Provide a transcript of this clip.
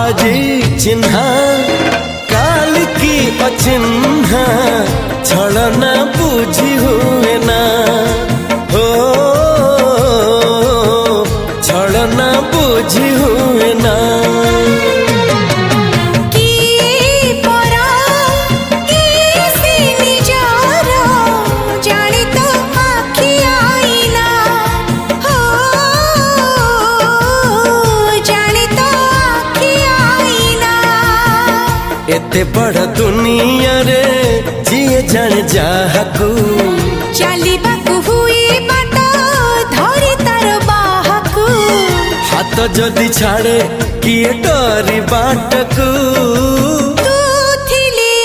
आजी चिन्हा काल की अचिन्हा छलना बुझी हुए ना हो छलना बुझी हुए ना एते बड़ दुनिया रे जिए जान जाहकू चलिबाकू हुई बाट धरी तार बाहकू हाथ जदि छाड़े किए डरी बाटकू तू थिली